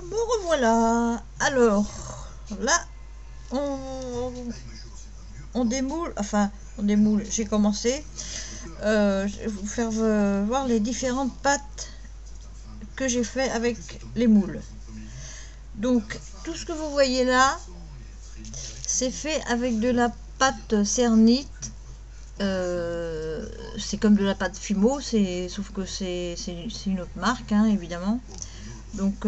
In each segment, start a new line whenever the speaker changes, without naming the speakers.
Me revoilà. Alors, là, on démoule, enfin, on démoule, j'ai commencé. Je vais vous faire voir les différentes pâtes que j'ai fait avec les moules. Donc, tout ce que vous voyez là, c'est fait avec de la pâte Cernite. C'est comme de la pâte Fimo, sauf que c'est une autre marque, hein, évidemment. Donc,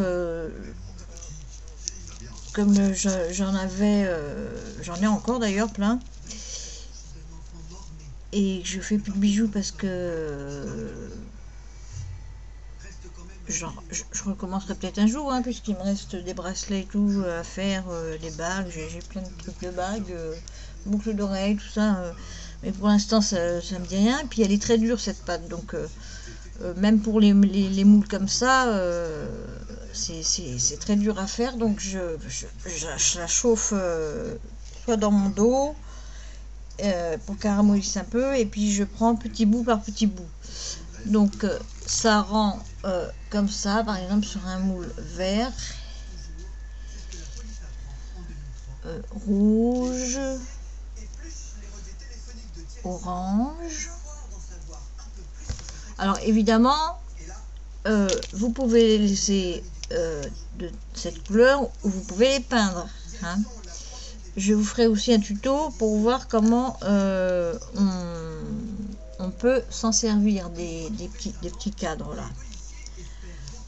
comme j'en ai encore d'ailleurs plein. Et je fais plus de bijoux parce que je recommencerai peut-être un jour, hein, puisqu'il me reste des bracelets et tout à faire, des bagues, j'ai plein de trucs de bagues, boucles d'oreilles, tout ça. Mais pour l'instant, ça me dit rien. Et puis elle est très dure cette pâte, donc même pour les moules comme ça, c'est très dur à faire. Donc je la chauffe soit dans mon dos pour caraméliser un peu, et puis je prends petit bout par petit bout. Donc ça rend comme ça, par exemple sur un moule vert, rouge, orange. Alors évidemment, vous pouvez les laisser de cette couleur ou vous pouvez les peindre, hein. Je vous ferai aussi un tuto pour voir comment on peut s'en servir des petits cadres là.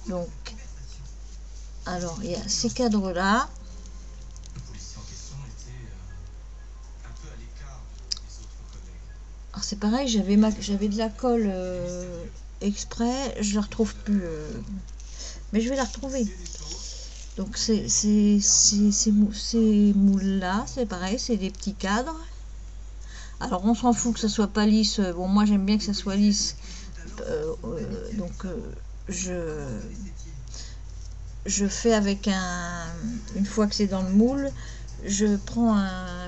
Donc, alors il y a ces cadres là. Alors c'est pareil, j'avais de la colle exprès, je la retrouve plus, mais je vais la retrouver. Donc ces moules là, c'est pareil, c'est des petits cadres. Alors on s'en fout que ça soit pas lisse. Bon, moi j'aime bien que ça soit lisse, donc je fais avec une fois que c'est dans le moule, je prends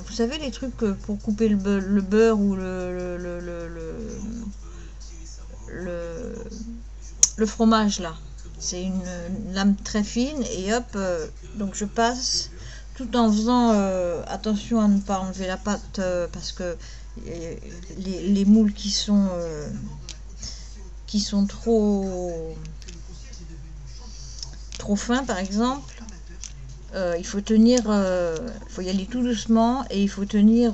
vous savez les trucs pour couper le beurre ou le fromage là. C'est une lame très fine et hop, donc je passe tout en faisant attention à ne pas enlever la pâte parce que les moules qui sont trop fins par exemple, il faut tenir, faut y aller tout doucement et il faut tenir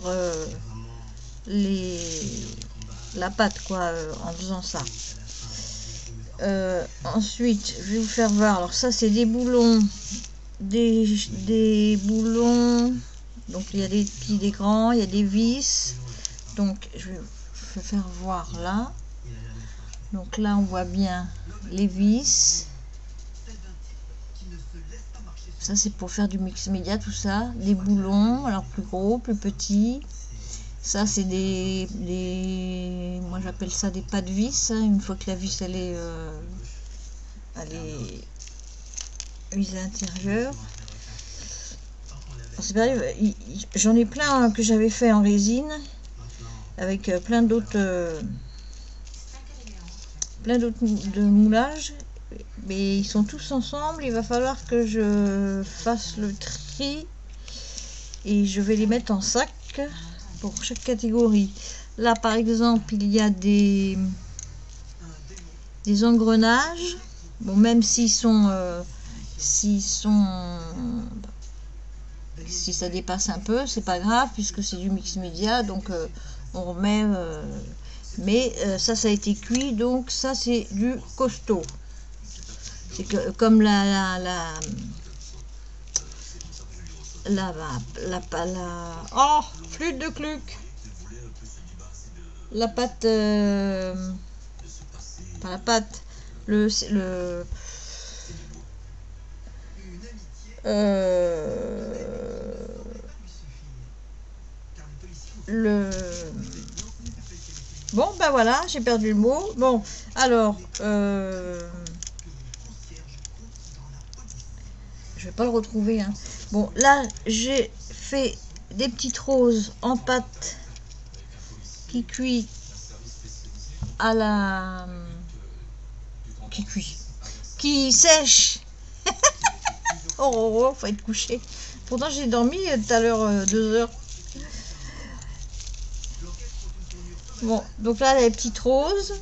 la pâte quoi en faisant ça. Ensuite, je vais vous faire voir. Alors ça, c'est des boulons, des boulons. Donc il y a des petits, des grands, il y a des vis. Donc je vais vous faire voir là. Donc là, on voit bien les vis. Ça, c'est pour faire du mix média, tout ça. Des boulons, alors plus gros, plus petits. Ça, c'est moi j'appelle ça des pas de vis, hein, une fois que la vis elle est vis à l'intérieur. C'est pareil, j'en ai plein que j'avais fait en résine, avec plein d'autres de moulages, mais ils sont tous ensemble. Il va falloir que je fasse le tri et je vais les mettre en sac pour chaque catégorie. Là par exemple il y a des engrenages, bon même si ça dépasse un peu, c'est pas grave puisque c'est du mix média, donc on remet, mais ça a été cuit, donc ça c'est du costaud. C'est que comme oh, flûte de Cluck. La pâte, pas la pâte, le bon ben voilà, j'ai perdu le mot. Bon alors je vais pas le retrouver, hein. Bon là j'ai fait des petites roses en pâte qui cuit à la qui sèche Oh, faut être couché. Pourtant, j'ai dormi tout à l'heure 2 heures. Bon, donc là, les petites roses.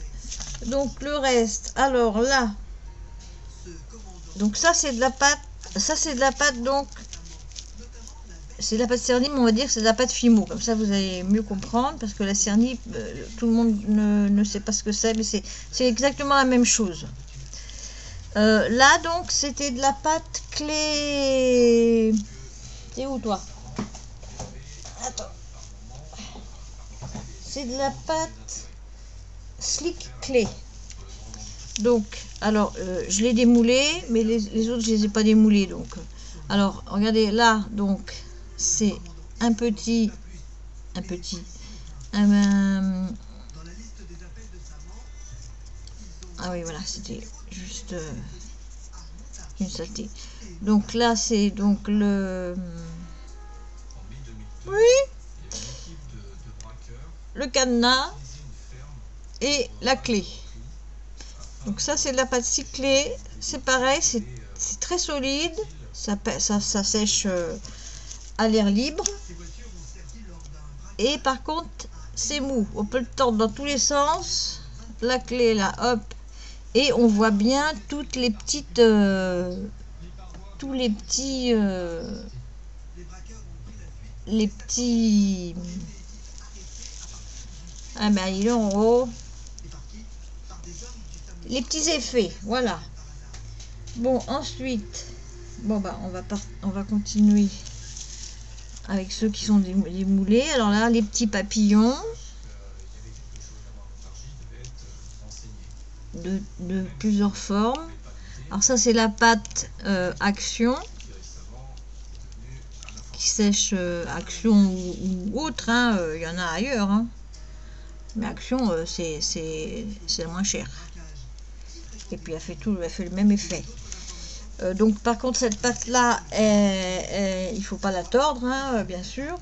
Donc, le reste. Alors là. Donc, ça, c'est de la pâte. Ça, c'est de la pâte, donc. C'est de la pâte cernie, mais on va dire que c'est de la pâte Fimo. Comme ça, vous allez mieux comprendre. Parce que la cernie, tout le monde ne sait pas ce que c'est. Mais c'est exactement la même chose. Là, donc, c'était de la pâte clé. T'es où, toi? Attends. C'est de la pâte slick clé. Donc, alors, je l'ai démoulé, mais les autres, je les ai pas démoulés. Donc, alors, regardez, là, donc, c'est un petit. Ah oui, voilà, c'était juste une saleté. Donc là, c'est donc le... Oui, le cadenas et la clé. Donc ça, c'est de la pâte cyclée. C'est pareil, c'est très solide. Ça sèche à l'air libre. Et par contre, c'est mou. On peut le tordre dans tous les sens. La clé, là, hop. Et on voit bien toutes les petites... tous les petits... les petits... Ah ben, il est en haut. Les petits effets, voilà. Bon, ensuite... Bon, bah, on va continuer avec ceux qui sont démoulés. Alors là, les petits papillons. De plusieurs formes. Alors ça, c'est la pâte Action. Qui sèche Action ou autre. Hein, y en a ailleurs. Hein. Mais Action, c'est la moins chère. Et puis, elle fait le même effet. Donc, par contre, cette pâte-là, il faut pas la tordre, hein, bien sûr.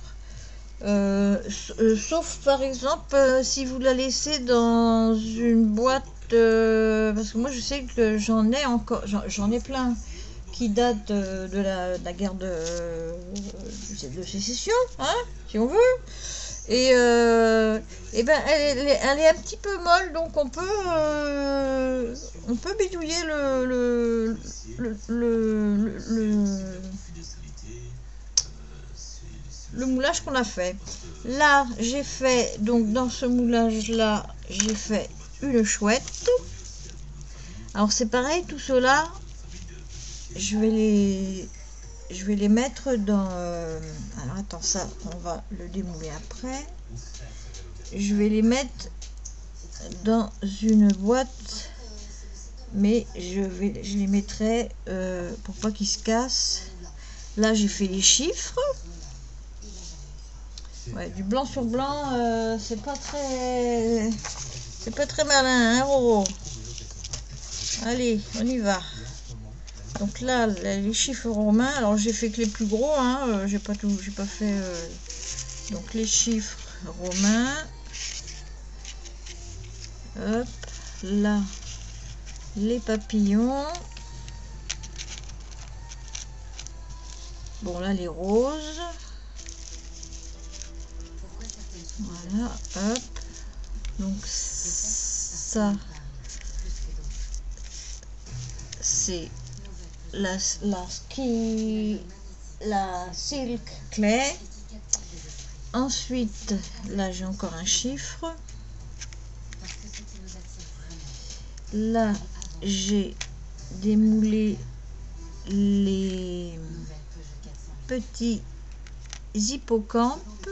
Sauf, par exemple, si vous la laissez dans une boîte... parce que moi, je sais que j'en ai encore... J'en ai plein qui datent de la guerre de sécession, hein, si on veut. Et ben, elle est un petit peu molle, donc on peut bidouiller le moulage qu'on a fait. Là, j'ai fait, donc dans ce moulage-là, j'ai fait une chouette. Alors c'est pareil, tout cela, je vais les mettre dans... alors attends, ça, on va le démouler après. Je vais les mettre dans une boîte, mais je les mettrai pour pas qu'ils se cassent. Là, j'ai fait les chiffres. Ouais, du blanc sur blanc, c'est pas très malin, hein, Roro. Allez, on y va. Donc là, les chiffres romains, alors j'ai fait que les plus gros, hein, j'ai pas fait. Donc les chiffres romains. Hop, là, les papillons. Bon, là, les roses. Voilà, hop. Donc ça, c'est la silk clay. Ensuite, là j'ai encore un chiffre. Là j'ai démoulé les petits hippocampes.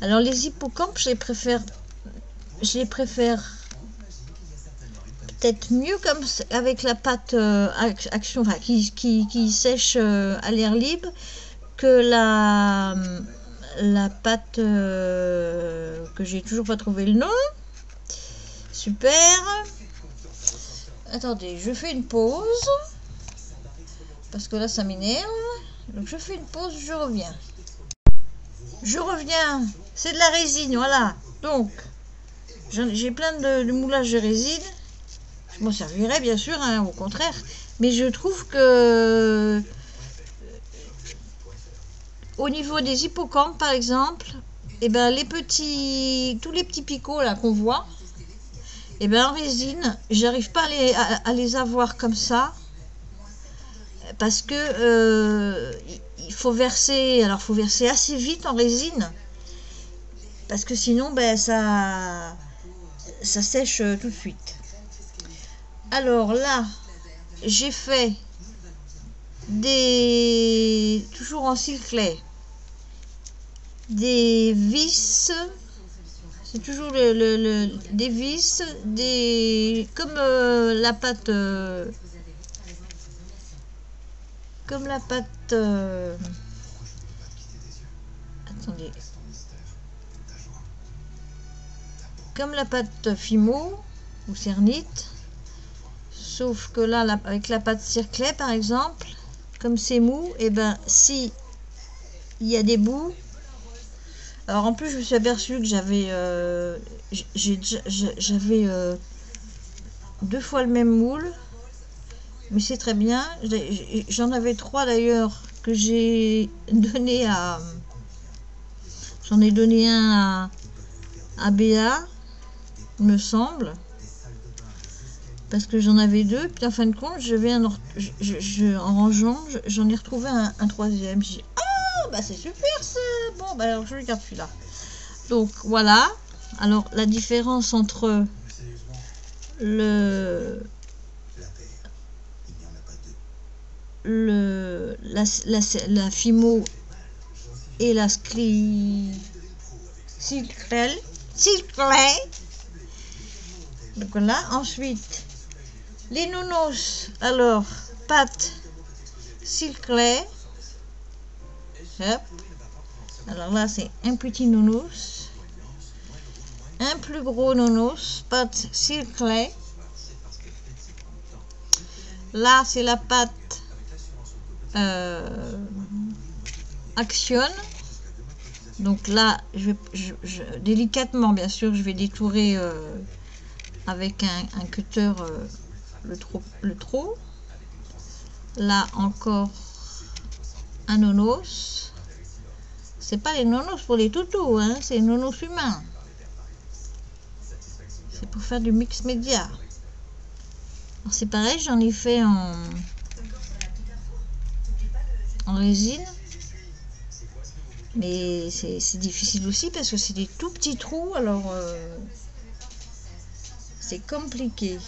Alors les hippocampes, je les préfère peut-être mieux comme avec la pâte Action, enfin, qui sèche à l'air libre, que la pâte que j'ai toujours pas trouvé le nom. Super. Attendez, je fais une pause parce que là ça m'énerve. Donc je fais une pause, je reviens. Je reviens. C'est de la résine, voilà. Donc j'ai plein de moulages de résine. Je m'en servirais bien sûr, hein, au contraire. Mais je trouve que au niveau des hippocampes, par exemple, et ben tous les petits picots là qu'on voit, et ben en résine, j'arrive pas à les avoir comme ça, parce que il faut verser. Alors faut verser assez vite en résine, parce que sinon ben ça sèche tout de suite. Alors là, j'ai fait toujours en cils clair, des vis. C'est toujours des vis, comme la pâte, attendez, comme la pâte Fimo ou Cernite, sauf que là, avec la pâte Circlet par exemple, comme c'est mou, et ben si il y a des bouts. Alors en plus, je me suis aperçue que j'avais 2 fois le même moule, mais c'est très bien. J'en avais 3 d'ailleurs que j'ai donné à. J'en ai donné un à Béa, il me semble, parce que j'en avais 2. Puis en fin de compte, en rangeant, j'en ai retrouvé un troisième. J'ai dit, ah bah c'est super ça. Bon bah alors je le garde celui-là. Donc voilà. Alors la différence entre la Fimo et la Circlet. Donc voilà. Ensuite les nounos. Alors pâte Circlet. Hop. Alors là c'est un petit nounos, un plus gros nounos, pâte Circlet. Là c'est la pâte Action. Donc là délicatement bien sûr je vais détourer avec un cutter le trop. Là encore un nonos. C'est pas les nonos pour les toutous, hein, c'est les nonos humains. C'est pour faire du mix média. C'est pareil, j'en ai fait en résine. Mais c'est difficile aussi parce que c'est des tout petits trous, alors c'est compliqué.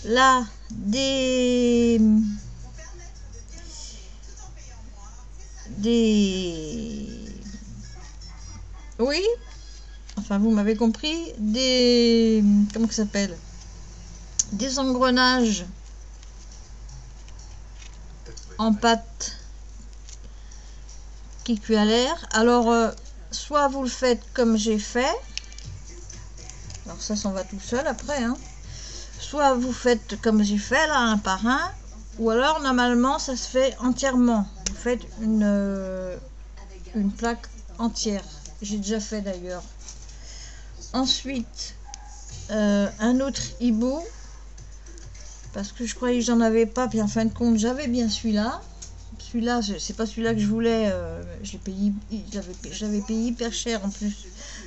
Là, oui, enfin vous m'avez compris, comment ça s'appelle, des engrenages en pâte qui cuit à l'air. Alors soit vous le faites comme j'ai fait, alors ça s'en va tout seul après, hein. Soit vous faites comme j'ai fait là, un par un, ou alors normalement ça se fait entièrement. Vous faites une plaque entière. J'ai déjà fait d'ailleurs. Ensuite un autre hibou, parce que je croyais que j'en avais pas, puis en fin de compte j'avais bien celui-là. Celui-là, c'est pas celui-là que je voulais. J'avais payé hyper cher en plus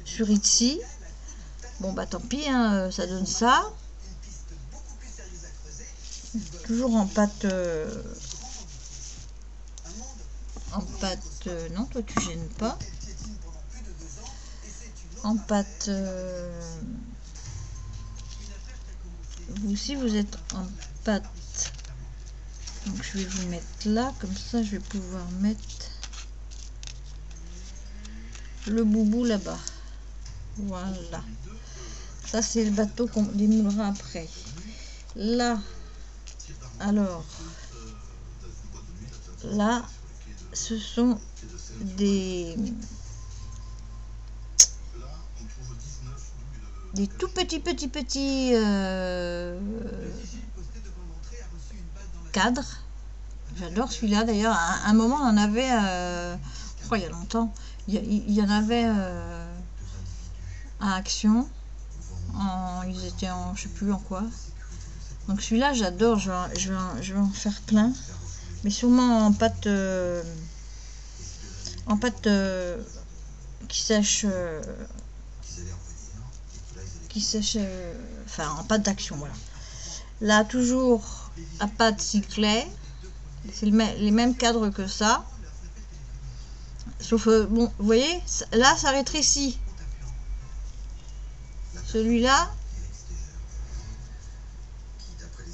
sur Etsy. Bon bah tant pis, hein, ça donne ça. Toujours en pâte. Non, toi tu gênes pas. En pâte. Vous aussi vous êtes en pâte. Donc je vais vous mettre là, comme ça je vais pouvoir mettre le boubou là-bas. Voilà. Ça c'est le bateau qu'on démoulera après. Là, alors, là, ce sont des tout petits cadres. J'adore celui-là d'ailleurs. À un moment on en avait, je crois il y a longtemps, il y en avait à Action. Ils étaient en, je sais plus en quoi. Donc celui-là, j'adore, je vais en faire plein. Mais sûrement en pâte qui sèche, enfin en pâte d'action, voilà. Là, toujours à pâte cyclée, c'est les mêmes cadres que ça. Sauf, bon, vous voyez, là, ça rétrécit. Celui-là,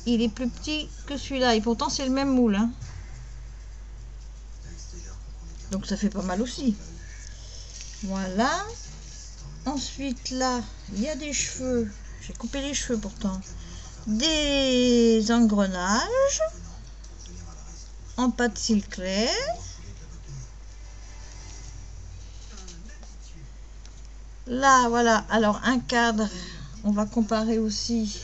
il est plus petit que celui-là. Et pourtant, c'est le même moule. Hein. Donc, ça fait pas mal aussi. Voilà. Ensuite, là, il y a des cheveux. J'ai coupé les cheveux pourtant. Des engrenages en pâte cyclée. Là, voilà. Alors, un cadre. On va comparer aussi.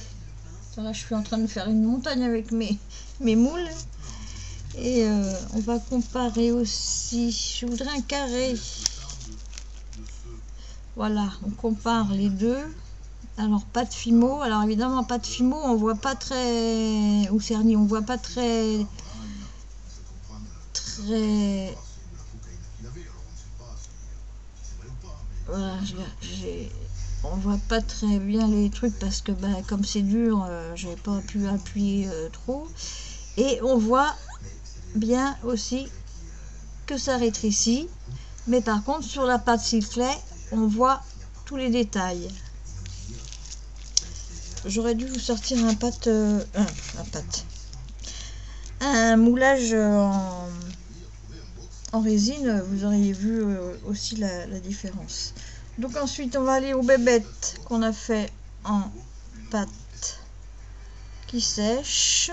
Là, je suis en train de faire une montagne avec mes moules. Et on va comparer aussi. Je voudrais un carré. Voilà, on compare les deux. Alors, pâte Fimo. Alors, évidemment, pâte Fimo, on voit pas très... Ou Cerny, on voit pas très... Voilà, on voit pas très bien les trucs parce que bah, comme c'est dur, j'ai pas pu appuyer trop. Et on voit bien aussi que ça rétrécit. Mais par contre, sur la pâte cyclée, on voit tous les détails. J'aurais dû vous sortir un moulage en résine, vous auriez vu aussi la différence. Donc ensuite, on va aller aux bébêtes qu'on a fait en pâte qui sèche.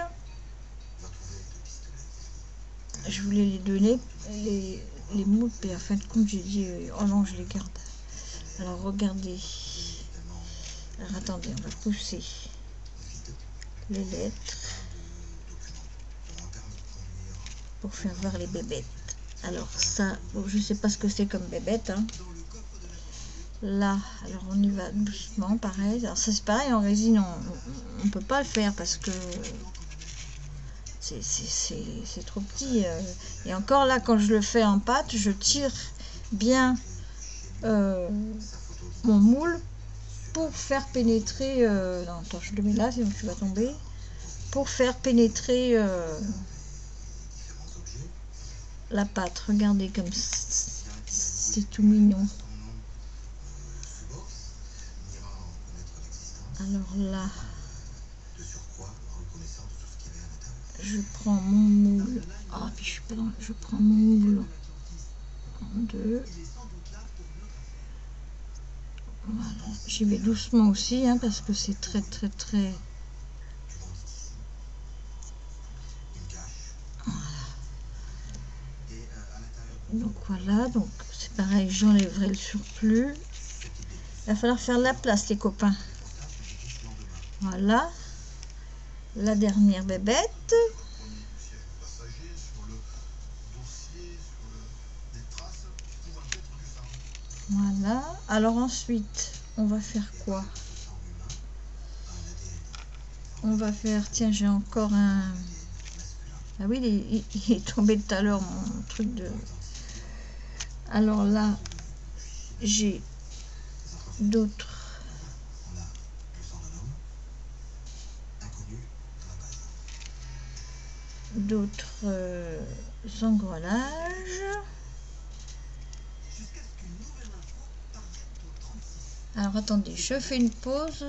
Je voulais les donner, les moules, et en fin de compte, j'ai dit, oh non, je les garde. Alors, regardez. Alors, attendez, on va pousser les lettres pour faire voir les bébêtes. Alors, ça, bon, je sais pas ce que c'est comme bébête, hein. Là, alors on y va doucement, pareil. Alors, ça, c'est pareil, en résine, on peut pas le faire parce que c'est trop petit. Et encore là, quand je le fais en pâte, je tire bien mon moule pour faire pénétrer... non, attends, je le mets là, sinon tu vas tomber. Pour faire pénétrer la pâte. Regardez comme c'est tout mignon. Alors là, je prends mon moule. Ah, puis je suis pas dans... Je prends mon moule en deux. Voilà. J'y vais doucement aussi, hein, parce que c'est très. Voilà. Donc voilà, donc c'est pareil, j'enlèverai le surplus. Il va falloir faire de la place, les copains. Voilà. La dernière bébête. Voilà. Alors ensuite, on va faire quoi? On va faire... Tiens, j'ai encore un... Ah oui, il est tombé tout à l'heure, mon truc de... Alors là, j'ai d'autres... engrenages. Alors attendez, je fais une pause,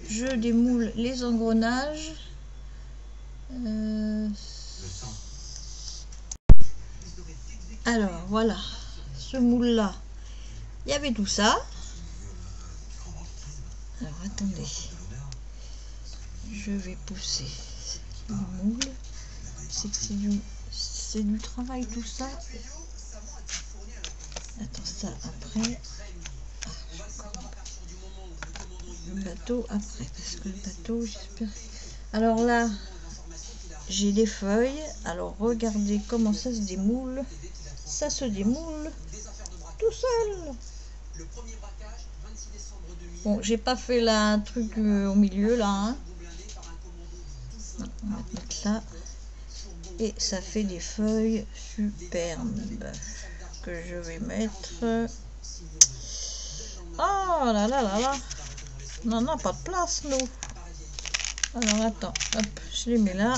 je démoule les engrenages. Alors voilà, ce moule là, il y avait tout ça. Alors attendez, je vais pousser le moule. C'est du travail tout ça. Attends, ça après. Le bateau après, parce que le bateau, j'espère. Alors là, j'ai des feuilles. Alors regardez comment ça se démoule. Ça se démoule tout seul. Bon, j'ai pas fait là un truc au milieu là. Hein. On va mettre là. Et ça fait des feuilles superbes que je vais mettre. Oh là là là là. Non, non, pas de place, nous. Alors, attends. Hop, je les mets là.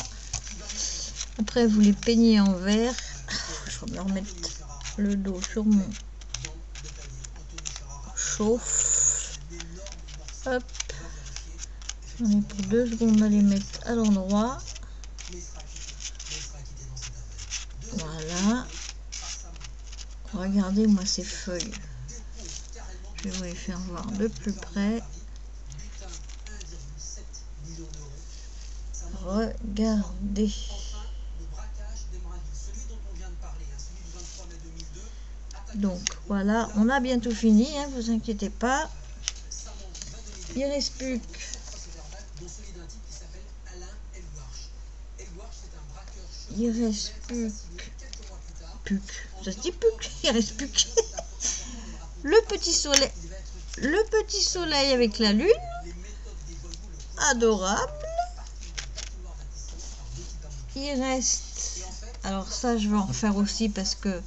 Après, vous les peignez en vert. Je vais me remettre le dos sur mon chauffe. Hop. On est pour 2 secondes à les mettre à l'endroit. Voilà. Regardez-moi ces feuilles. Je vais vous les faire voir de plus près. Regardez. Donc voilà, on a bientôt fini, hein, vous inquiétez pas. Il reste plus que... Il reste plus que... Ça se dit plus que... Il reste plus que... Le petit soleil. Le petit soleil avec la lune. Adorable. Il reste... Alors ça, je vais en refaire aussi parce que...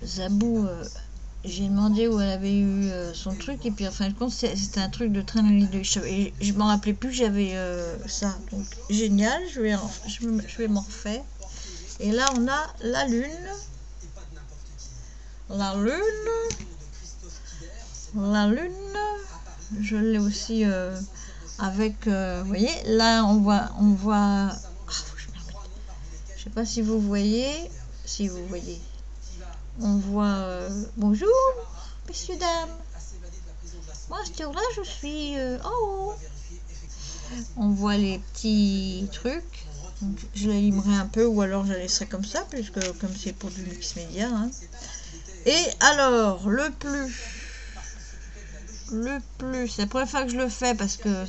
Zabou, j'ai demandé où elle avait eu son truc et puis en fin de compte c'était un truc de train de je m'en rappelais plus que j'avais ça, donc génial, je vais m'en refaire. Et là on a la lune, je l'ai aussi avec, vous voyez, là on voit, je sais pas si vous voyez, on voit, bonjour, messieurs, dames. Moi, à ce tour-là, je suis en haut. On voit les petits trucs. Donc, je l'alimerai un peu ou alors je la laisserai comme ça, puisque comme c'est pour du mix média. Hein. Et alors, le plus, c'est la première fois que je le fais parce que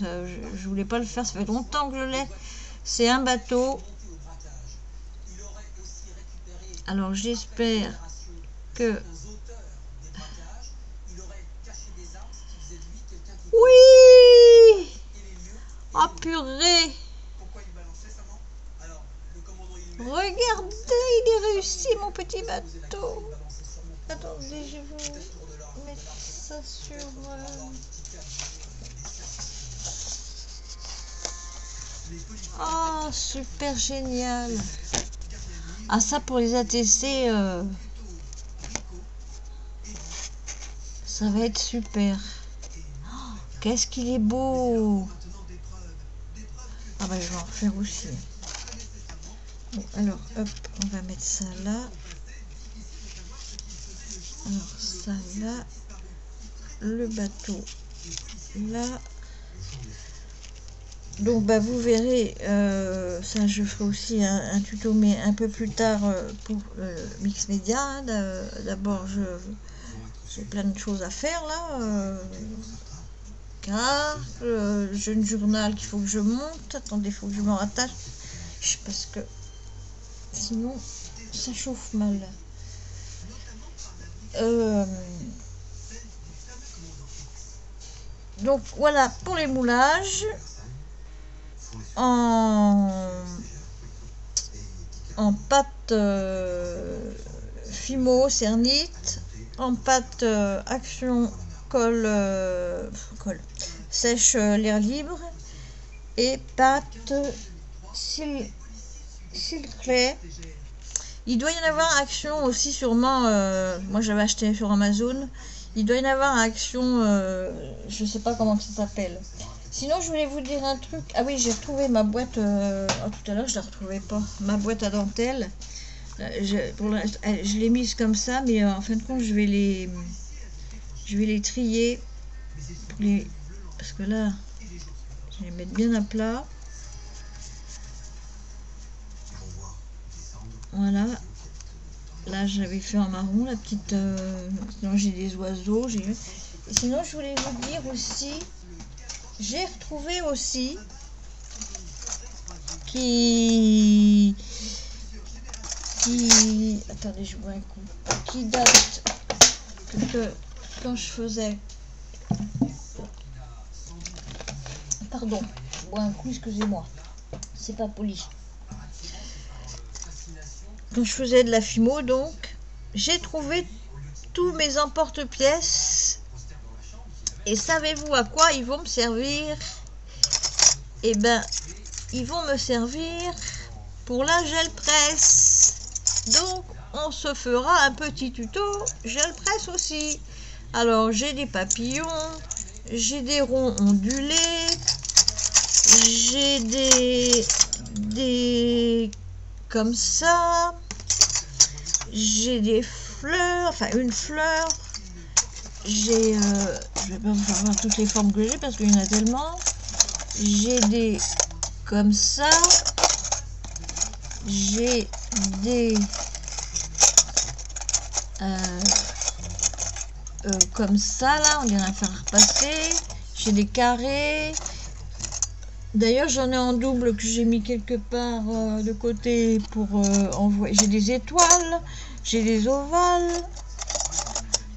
je voulais pas le faire, ça fait longtemps que je l'ai. C'est un bateau. Alors, j'espère que... Oui! Oh purée! Regardez, il est réussi mon petit bateau. Attendez, je vais vous mettre ça sur... Oh, super génial! Ah, ça pour les ATC, ça va être super. Oh, qu'est-ce qu'il est beau! Ah bah je vais en refaire aussi. Bon, alors, hop, on va mettre ça là. Alors, ça là. Le bateau là. Donc bah vous verrez, ça je ferai aussi un tuto mais un peu plus tard pour Mix Média. Hein. D'abord j'ai plein de choses à faire là. Car jeune journal qu'il faut que je monte. Attendez, il faut que je me rattache parce que sinon ça chauffe mal. Donc voilà pour les moulages. En pâte Fimo Cernite, en pâte Action colle sèche l'air libre et pâte Silclay. Il doit y en avoir Action aussi sûrement, moi j'avais acheté sur Amazon, il doit y en avoir Action, je sais pas comment ça s'appelle. Sinon, je voulais vous dire un truc. Ah oui, j'ai retrouvé ma boîte. Tout à l'heure, je la retrouvais pas. Ma boîte à dentelle. Je l'ai mise comme ça, mais en fin de compte, je vais les trier. Parce que là, je vais les mettre bien à plat. Voilà. Là, j'avais fait en marron, la petite. Sinon, j'ai des oiseaux. Et sinon, je voulais vous dire aussi. J'ai retrouvé aussi attendez, je vois un coup, qui date que quand je faisais, pardon, un coup, excusez-moi. C'est pas poli. Quand je faisais de la fimo, donc, j'ai trouvé tous mes emporte-pièces. Et savez-vous à quoi ils vont me servir? Eh ben, ils vont me servir pour la gel presse. Donc, on se fera un petit tuto gel presse aussi. Alors, j'ai des papillons, j'ai des ronds ondulés, j'ai des comme ça, j'ai des fleurs, enfin une fleur, j'ai, je vais pas vous faire voir toutes les formes que j'ai parce qu'il y en a tellement. J'ai des comme ça, j'ai des comme ça là, on dirait faire repasser. J'ai des carrés. D'ailleurs, j'en ai en double que j'ai mis quelque part de côté pour envoyer. J'ai des étoiles, j'ai des ovales,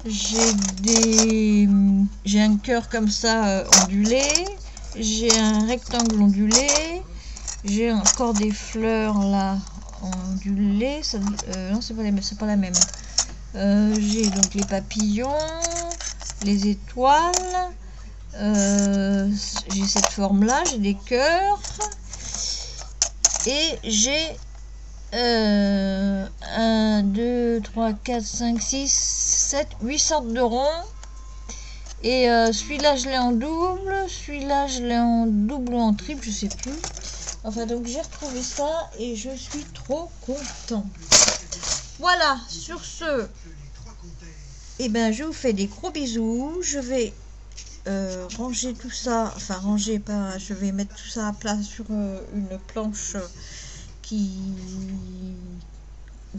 j'ai un cœur comme ça ondulé, j'ai un rectangle ondulé, j'ai encore des fleurs là ondulées. Ça, non, c'est pas la même. J'ai donc les papillons, les étoiles. J'ai cette forme là, j'ai des cœurs et j'ai 1, 2, 3, 4, 5, 6, 7, 8 sortes de ronds. Et celui-là je l'ai en double, celui-là je l'ai en double ou en triple, je sais plus. Enfin, donc j'ai retrouvé ça et je suis trop content. Voilà, sur ce, et ben je vous fais des gros bisous. Je vais ranger tout ça, enfin ranger pas, je vais mettre tout ça à plat sur une planche où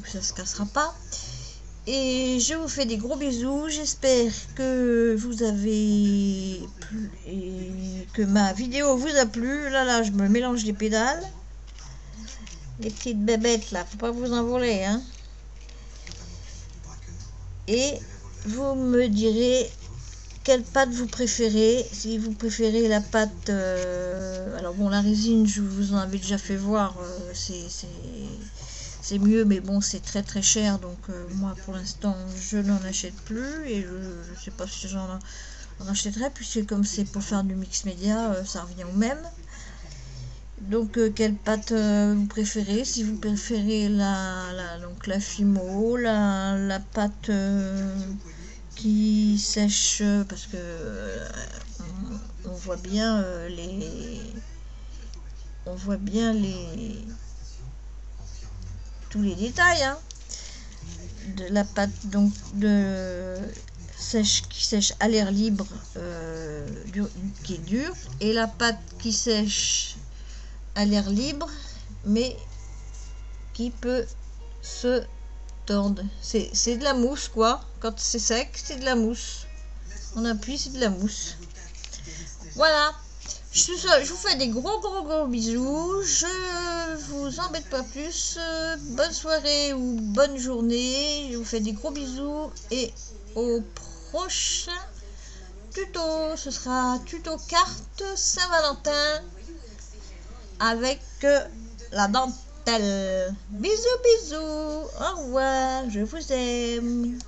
ça se cassera pas. Et je vous fais des gros bisous. J'espère que vous avez plu et que ma vidéo vous a plu. Là, je me mélange les pédales. Les petites bébêtes là, faut pas vous envoler, hein. Et vous me direz quelle pâte vous préférez. Si vous préférez la pâte alors bon, la résine je vous en avais déjà fait voir, c'est mieux, mais bon, c'est très très cher, donc moi pour l'instant je n'en achète plus et je sais pas si j'en achèterai, puisque comme c'est pour faire du mix média, ça revient au même. Donc quelle pâte vous préférez? Si vous préférez donc la fimo, la pâte qui sèche, parce que on voit bien tous les détails, hein, de la pâte donc qui sèche à l'air libre, qui est dure, et la pâte qui sèche à l'air libre mais qui peut se tordre. C'est de la mousse quoi. Quand c'est sec, c'est de la mousse. On appuie, c'est de la mousse. Voilà. Je vous fais des gros bisous. Je vous embête pas plus. Bonne soirée ou bonne journée. Je vous fais des gros bisous et au prochain tuto. Ce sera tuto carte Saint-Valentin avec la dentelle. Bisous, au revoir, je vous aime.